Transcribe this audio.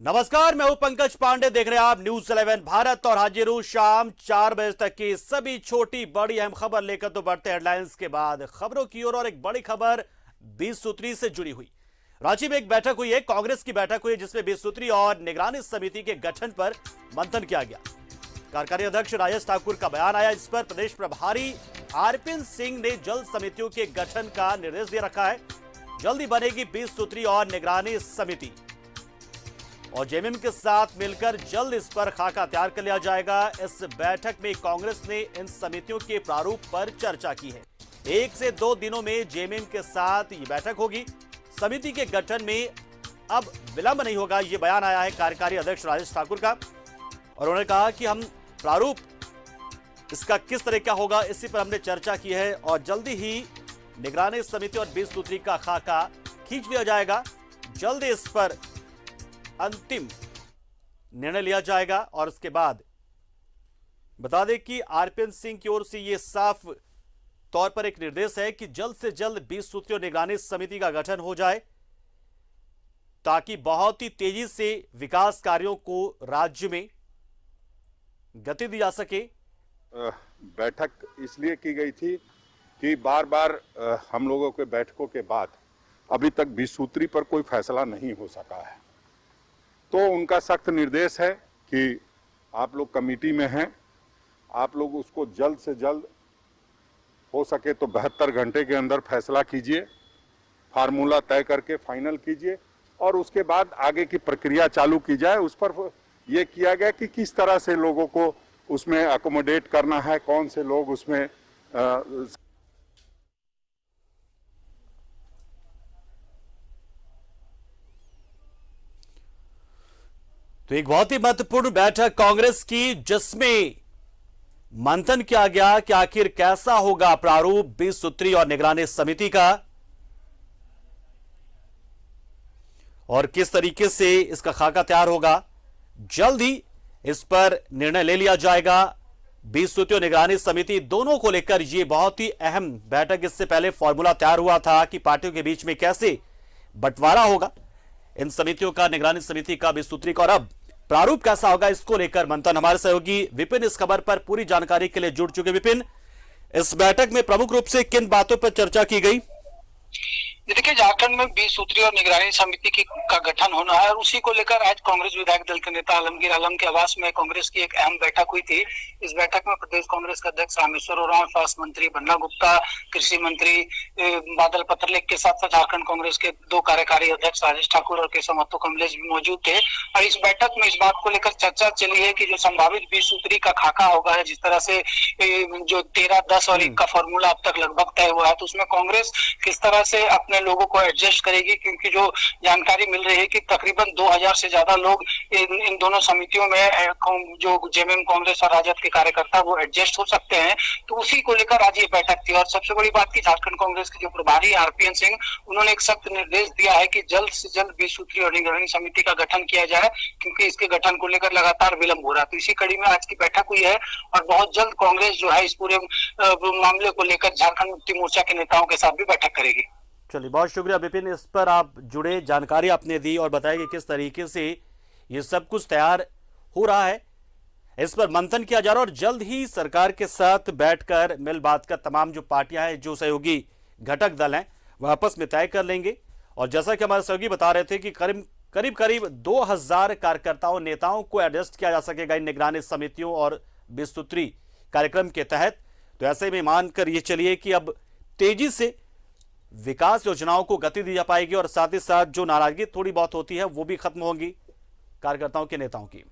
नमस्कार, मैं हूं पंकज पांडे। देख रहे हैं आप न्यूज 11 भारत और हाजिर हूं शाम 4 बजे तक की सभी छोटी बड़ी अहम खबर लेकर। तो बढ़ते हेडलाइंस के बाद खबरों की ओर और एक बड़ी खबर 20 सूत्री से जुड़ी हुई। रांची में एक बैठक हुई है, कांग्रेस की बैठक हुई है, जिसमें 20 सूत्री और निगरानी समिति के गठन पर मंथन किया गया। कार्यकारी अध्यक्ष राजेश ठाकुर का बयान आया। इस पर प्रदेश प्रभारी आरपीएन सिंह ने जल्द समितियों के गठन का निर्देश दे रखा है। जल्दी बनेगी 20 सूत्री और निगरानी समिति और जेएमएम के साथ मिलकर जल्द इस पर खाका तैयार कर लिया जाएगा। इस बैठक में कांग्रेस ने इन समितियों के प्रारूप पर चर्चा की है। 1 से 2 दिनों में जेएमएम के साथ ये बैठक होगी। समिति के गठन में अब विलंब नहीं होगा, ये बयान आया है कार्यकारी अध्यक्ष राजेश ठाकुर का। और उन्होंने कहा कि हम प्रारूप इसका किस तरह का होगा, इसी पर हमने चर्चा की है और जल्दी ही निगरानी समिति और 20 सूत्री का खाका खींच लिया जाएगा। जल्द इस पर अंतिम निर्णय लिया जाएगा। और उसके बाद बता दें कि आरपीएन सिंह की ओर से यह साफ तौर पर एक निर्देश है कि जल्द से जल्द 20 सूत्री और निगरानी समिति का गठन हो जाए, ताकि बहुत ही तेजी से विकास कार्यों को राज्य में गति दी जा सके। बैठक इसलिए की गई थी कि बार बार हम लोगों के बैठकों के बाद अभी तक 20 सूत्री पर कोई फैसला नहीं हो सका है। तो उनका सख्त निर्देश है कि आप लोग कमेटी में हैं, आप लोग उसको जल्द से जल्द हो सके तो 72 घंटे के अंदर फैसला कीजिए, फार्मूला तय करके फाइनल कीजिए और उसके बाद आगे की प्रक्रिया चालू की जाए। उस पर यह किया गया कि किस तरह से लोगों को उसमें अकोमोडेट करना है, कौन से लोग उसमें तो एक बहुत ही महत्वपूर्ण बैठक कांग्रेस की, जिसमें मंथन किया गया कि आखिर कैसा होगा प्रारूप 20 सूत्री और निगरानी समिति का और किस तरीके से इसका खाका तैयार होगा। जल्द ही इस पर निर्णय ले लिया जाएगा। 20 सूत्री और निगरानी समिति दोनों को लेकर यह बहुत ही अहम बैठक, इससे पहले फॉर्मूला तैयार हुआ था कि पार्टियों के बीच में कैसे बंटवारा होगा इन समितियों का, निगरानी समिति का, 20 सूत्री का, और अब प्रारूप कैसा होगा, इसको लेकर मंथन। हमारे सहयोगी विपिन इस खबर पर पूरी जानकारी के लिए जुड़ चुके। विपिन, इस बैठक में प्रमुख रूप से किन बातों पर चर्चा की गई? देखिए, झारखंड में 20 सूत्री और निगरानी समिति का गठन होना है और उसी को लेकर आज कांग्रेस विधायक दल के नेता आलमगीर आलम के आवास में कांग्रेस की एक अहम बैठक हुई थी। इस बैठक में प्रदेश कांग्रेस के अध्यक्ष रामेश्वर उरांव, स्वास्थ्य मंत्री बन्ना गुप्ता, कृषि मंत्री बादल पत्रलेख के साथ साथ झारखंड कांग्रेस के 2 कार्यकारी अध्यक्ष राजेश ठाकुर और केशव महतो कमलेश भी मौजूद थे। और इस बैठक में इस बात को लेकर चर्चा चली है कि जो संभावित 20 सूत्री का खाका होगा है, जिस तरह से जो 13, 10 और 1 का फॉर्मूला अब तक लगभग तय हुआ है, तो उसमें कांग्रेस किस तरह से अपने लोगों को एडजस्ट करेगी, क्योंकि जो जानकारी मिल रही है कि तकरीबन 2000 से ज्यादा लोग इन दोनों समितियों में जो जेएमएम कांग्रेस और राजद के कार्यकर्ता वो एडजस्ट हो सकते हैं। तो उसी को लेकर आज ये बैठक थी। और सबसे बड़ी बात की, झारखंड कांग्रेस के जो प्रभारी आरपीएन सिंह, उन्होंने एक सख्त निर्देश दिया है कि जल्द से जल्द 20 सूत्री और निगरानी समिति का गठन किया जाए, क्योंकि इसके गठन को लेकर लगातार विलंब हो रहा है। तो इसी कड़ी में आज की बैठक हुई है और बहुत जल्द कांग्रेस जो है इस पूरे मामले को लेकर झारखंड मुक्ति मोर्चा के नेताओं के साथ भी बैठक करेगी। चलिए, बहुत शुक्रिया विपिन, इस पर आप जुड़े, जानकारी आपने दी और बताया कि किस तरीके से ये सब कुछ तैयार हो रहा है। इस पर मंथन किया जा रहा है और जल्द ही सरकार के साथ बैठकर मिल बात कर तमाम जो पार्टियां हैं, जो सहयोगी घटक दल हैं, वह आपस में तय कर लेंगे। और जैसा कि हमारे सहयोगी बता रहे थे कि करीब 2000 कार्यकर्ताओं, नेताओं को एडजस्ट किया जा सकेगा इन निगरानी समितियों और 20 सूत्री कार्यक्रम के तहत। तो ऐसे में मानकर ये चलिए कि अब तेजी से विकास योजनाओं को गति दी जा पाएगी और साथ ही साथ जो नाराजगी थोड़ी बहुत होती है वो भी खत्म होगी कार्यकर्ताओं के, नेताओं की।